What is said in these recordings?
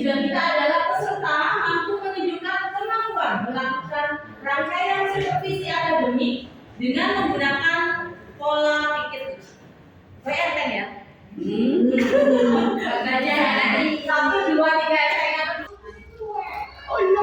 tujuan kita adalah peserta mampu menunjukkan kemampuan melakukan rangkaian supervisi akademik dengan menggunakan pola pikir PR kan ya? Bacanya dari 1, 2, 3 saya ingat. Oh iya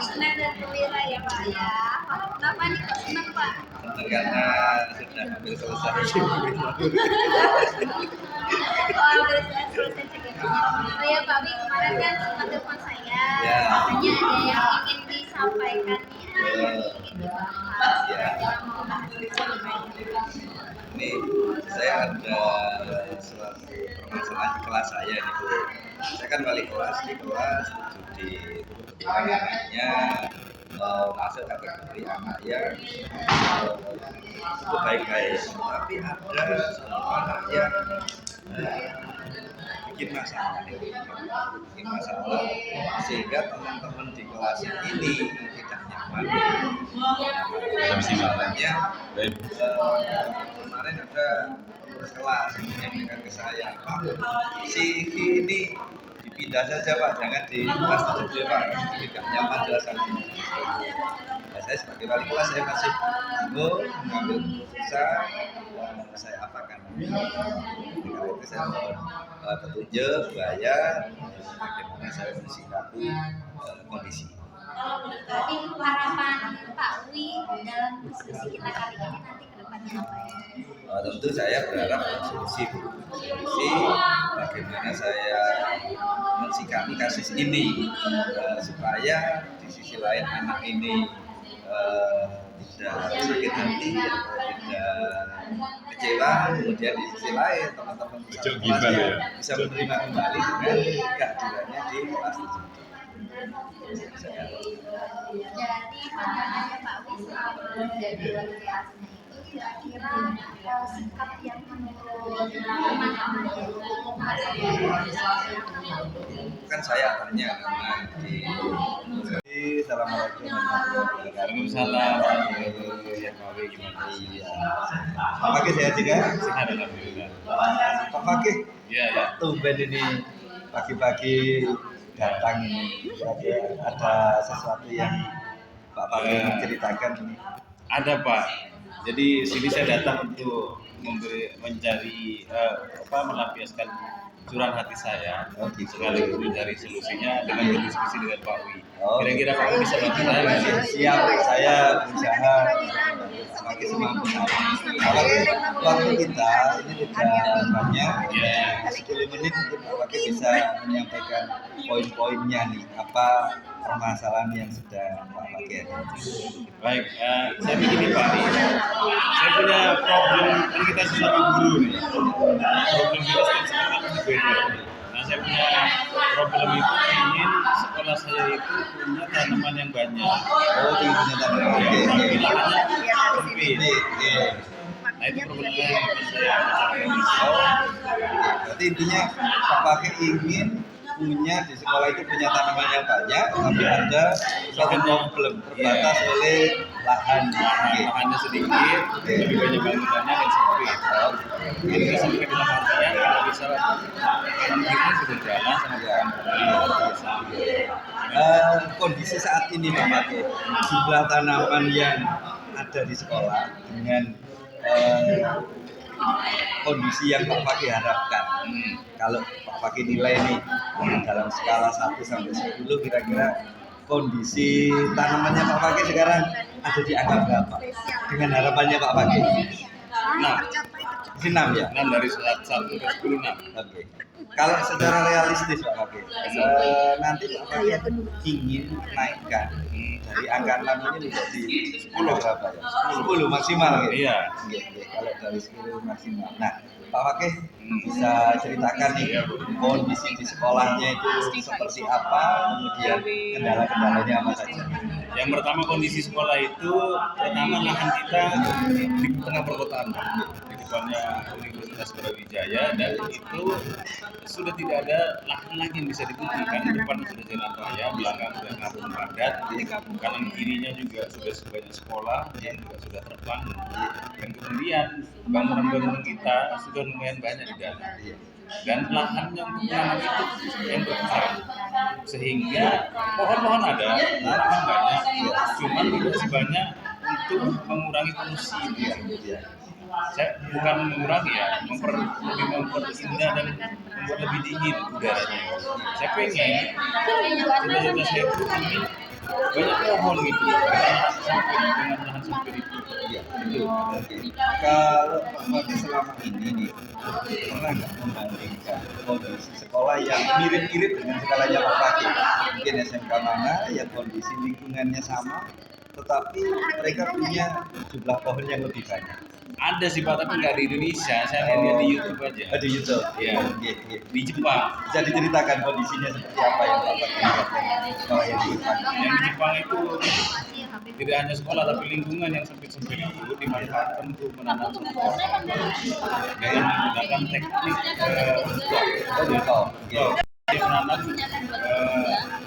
Senang dan gembira ya Pak ya. Kenapa nih kok senang Pak? Karena sudah hampir selesai. Oh ya Pak Wi, kemarin kan sempat telepon saya. Katanya ada yang ingin disampaikan nih, ingin dibahas. Ini saya ada suatu permasalahan di kelas saya nih Bu. Saya kan wali kelas di kelas studi anaknya masuk kategori anak yang baik-baik, tapi ada satu anak yang bikin masalah sehingga teman-teman di kelas ini tidak nyaman. Misalnya kemarin ada kelas menyampaikan ke saya, Pak, si ini dipindah saja Pak, jangan di kelas tersebut Pak, tidak nyaman jelasannya. Nah, saya sebagai wali kelas saya masih bingung mengambil keputusan, saya apakan. Ketika itu saya mohon petunjuk, bayar, bagaimana saya mensikapi kondisi. Tapi harapan Pak Wi dalam diskusi kita kali ini nanti ke depannya apa ya? Tentu saya berharap solusi bagaimana saya mensikapi kasus ini supaya di sisi lain anak ini tidak sakit hati atau tidak kecewa, kemudian di sisi lain teman-teman bisa menerima kembali dengan kehadirannya di kelas tersebut. Jadi pandangannya Pak Wi selama menjadi wali kelasnya itu kira-kira sikap yang menurut teman-teman Kan saya tanya karena di Waalaikumsalam. Ya Pak Wih, gimana? Iya. Pak Fakih sehat juga? Sehat alhamdulillah. Pak Fakih, Iya ya. tumben ini pagi-pagi datang ini. Kira-kira ada sesuatu yang Pak Fakih ceritakan ini? Ada Pak. Jadi sini saya datang untuk mencari melampiaskan curahan hati saya, sekaligus mencari solusinya dengan berdiskusi dengan Pak Wi. Kira-kira Pak Wi bisa bantu saya nggak sih? Siap, saya berusaha semakin semampu saya. Apalagi waktu kita ini tidak banyak, Ya. 10 menit mungkin Pak Fakih bisa menyampaikan poin-poinnya nih, apa permasalahan yang sedang Pak Fakih hadapi. Baik, saya begini Pak Wi. Saya punya problem, kan kita sesama guru nih. Problem kita sekarang berbeda. Nah, saya punya problem itu ingin sekolah saya itu punya tanaman yang banyak. Oh, tingginya tadi. Oke, Tapi oke. lahannya sempit. Oke. Nah, itu problemnya yang akan saya bicarakan. Oh, berarti intinya Pak Fakih ingin punya di sekolah itu punya tanaman yang banyak, tapi ada suatu problem terbatas oleh lahan. Oke. Lahannya sedikit, lebih banyak bangunannya dan sempit. Ini sempit dalam artian kalau bisa kanan kiri sudah jalan sama Ya. Kondisi saat ini Pak Fakih, jumlah tanaman yang ada di sekolah dengan kondisi yang Pak Fakih harapkan. Kalau Pak Fakih nilai nih dalam skala 1 sampai 10 kira-kira kondisi tanamannya Pak Fakih sekarang ada di angka berapa? Dengan harapannya Pak Fakih? 6. 6 ya? 6 dari 1 ke 10, 6. Oke. Kalau secara realistis Pak Fakih, nanti Pak Fakih ingin naikkan dari angka 6 ini menjadi 10 berapa ya? 10 maksimal gitu. Iya. Oke, kalau dari 10 maksimal. Nah, Pak Fakih bisa ceritakan nih kondisi di sekolahnya itu seperti apa, kemudian kendala-kendalanya apa saja. Yang pertama kondisi sekolah itu, pertama lahan kita di tengah perkotaan, di depannya Universitas Brawijaya, dan itu sudah tidak ada lahan lagi yang bisa dituju kan, depannya sudah jalan raya, belakang sudah kampung padat, kanan kirinya juga sudah sebanyak sekolah, yang juga sudah terbang, dan kemudian bangunan-bangunan kita sudah lumayan banyak di dalam. Dan lahan yang menanam itu yang berkurang, sehingga pohon-pohon ada, tanaman banyak, cuman tidak sebanyak untuk mengurangi polusi dia. Saya bukan mengurangi ya, lebih memperindah dan membuat lebih dingin udaranya. Saya pengen cita-cita saya itu ingin banyak pohon gitu, dengan lahan sempit itu. Iya, betul. Oke. Kalau Pak Fakih selama ini nih pernah nggak membandingkan kondisi sekolah yang mirip-mirip dengan sekolahnya Pak Fakih? Mungkin SMK mana yang kondisi lingkungannya sama, tetapi mereka punya jumlah pohon yang lebih banyak. Ada sih Pak, tapi nggak di Indonesia. Saya lihat di YouTube aja. Di YouTube. Iya. Oke, oke. Di Jepang. Bisa diceritakan kondisinya seperti apa yang Pak Fakih lihat dari sekolah yang di Jepang? Yang di Jepang itu tidak hanya sekolah tapi lingkungan yang sempit-sempit itu dimanfaatkan untuk menanam singkong dengan menggunakan teknik Oh, di top. Oke. dia menanam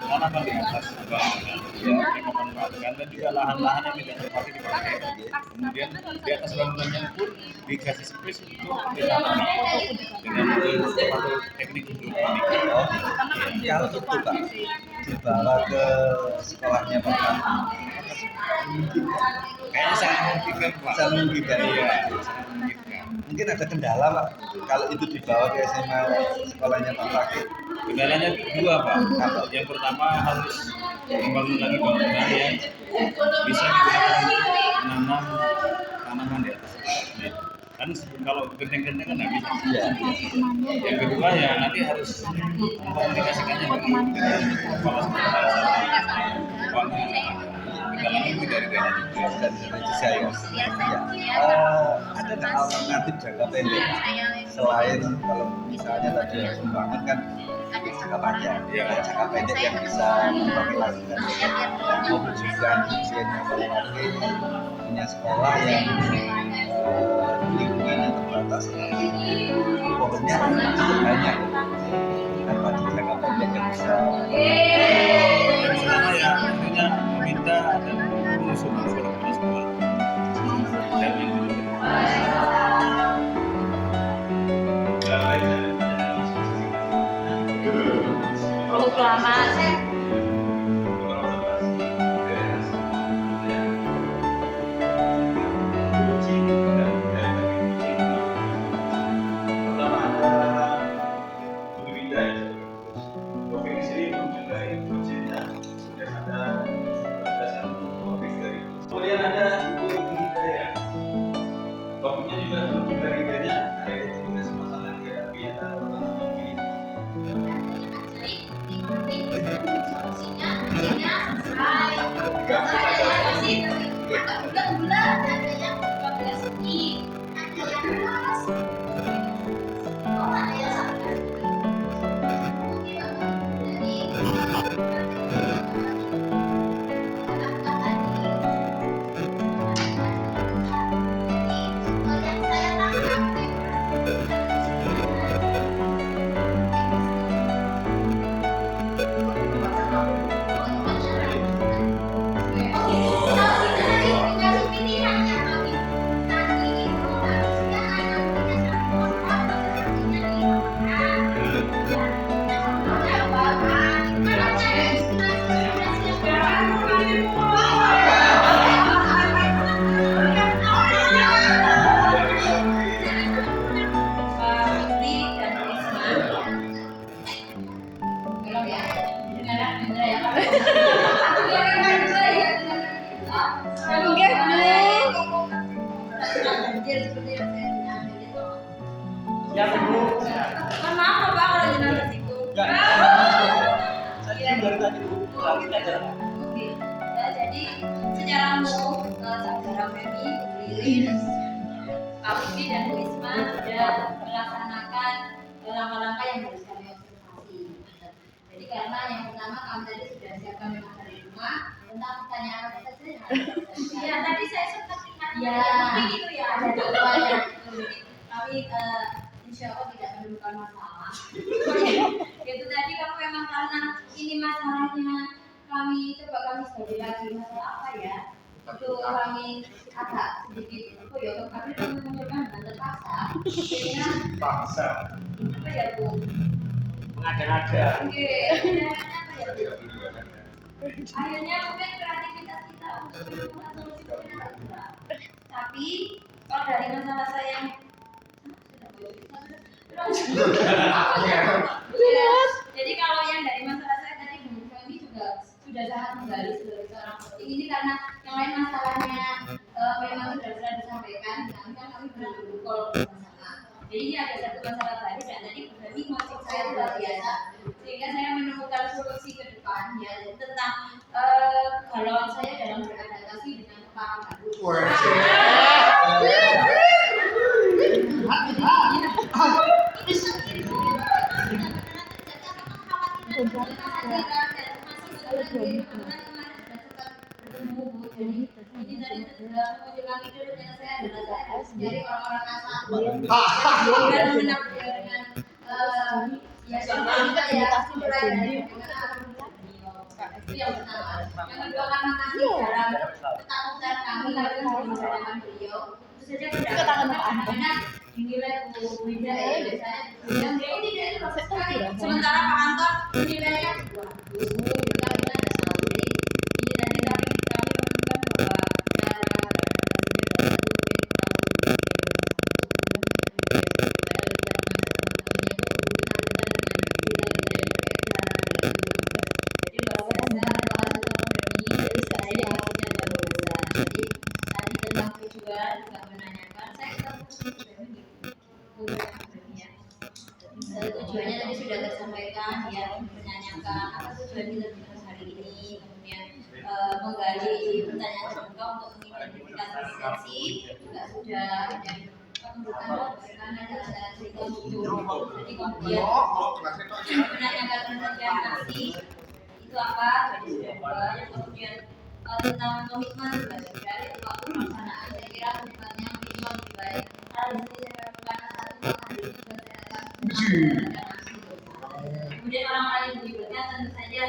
tanaman di atas bangunan yang memanfaatkan, dan juga lahan-lahan yang tidak terpakai dipakai. Kemudian di atas bangunannya pun dikasih space untuk ditanam dengan suatu teknik hidroponik. Oh, kalau itu Pak dibawa ke sekolahnya Pak Fakih, mungkin Kayaknya sangat memungkinkan Pak. sangat memungkinkan. Iya, sangat memungkinkan. Mungkin ada kendala Pak kalau itu dibawa ke SMA sekolahnya Pak Fakih. Kendalanya dua Pak. Apa? Yang pertama harus membangun lagi bangunan yang bisa digunakan untuk menanam tanaman di atas. Kan kalau genteng-genteng kan nggak bisa. Iya. Yang kedua ya nanti harus mengkomunikasikannya dengan kepala sekolah uangnya. Kendalanya itu dari dana juga. Dan desain. Ya. Ada nggak alternatif jangka pendek selain kalau misalnya tadi yang sumbangan kan jangka panjang, Iya. jangka pendek yang bisa dipakai lakukan dan mewujudkan visinya Pak Fakih punya sekolah yang lingkungannya terbatas tapi pohonnya cukup banyak. Apa di jangka pendek yang bisa Yang pertama ya tentunya meminta proklamasi. Kemudian ada budidaya. Topiknya juga budidayanya ada itu tugas masalah yang dihadapi antara pertama ini. Ya, Bu. Mohon maaf Pak kalau jenengan tersinggung. Saya dari tadi Bu, lagi aja. Oke. Jadi secara umum saudara Femi, Bu Lilin, Pak Vivi dan Bu Isma sudah melaksanakan langkah-langkah yang harus kami observasi. Jadi karena yang pertama kami tadi sudah siapkan memang dari rumah tentang pertanyaan apa saja yang harus kita Iya, tadi saya sempat ingat ya, gitu ya. ada dua yang kami insya Allah tidak menemukan masalah. Itu tadi kamu memang karena ini masalahnya kami coba kami sebagai lagi masalah apa ya? Itu kami agak sedikit ya kami menunjukkan dengan terpaksa. Sehingga Paksa. apa ya Bu? Mengada-ngada. Oke, apa ya Bu? Akhirnya mungkin kreativitas kita untuk menemukan solusi mungkin agak kurang. Tapi kalau dari masalah saya yang jadi kalau yang dari masalah saya tadi Bu Femi juga sudah sangat menggali sebagai seorang penting ini karena yang lain masalahnya memang sudah disampaikan kami kan kami pernah bercall bersama. Jadi ini ada satu masalah baru dan tadi Bu Femi ngocok saya luar biasa sehingga saya menemukan solusi ke depan ya tentang kegalauan saya dalam beradaptasi dengan orang baru. Jadi orang-orang asal itu yang pertama. Yang kedua karena masih dalam ketakutan kami dengan beliau itu saja kadang-kadang dinilai beda ya biasanya yang dia ini dia itu proses sekali sementara Pak Anton nilainya waduh kita ada salah jadi ini tadi kami menemukan bahwa tujuannya tadi sudah tersampaikan ya menanyakan apa tujuan kita tugas hari ini kemudian menggali pertanyaan terbuka untuk mengidentifikasi potensi juga sudah ada pembukaan adalah cerita lucu jadi kemudian menanyakan pengertian aksi itu apa jadi sudah dua yang kemudian tentang komitmen juga sudah itu waktu pelaksanaan saya kira komitmennya minimal lebih baik karena di sini saya menemukan satu hari ini juga saya akan kemudian orang lain berikutnya tentu saja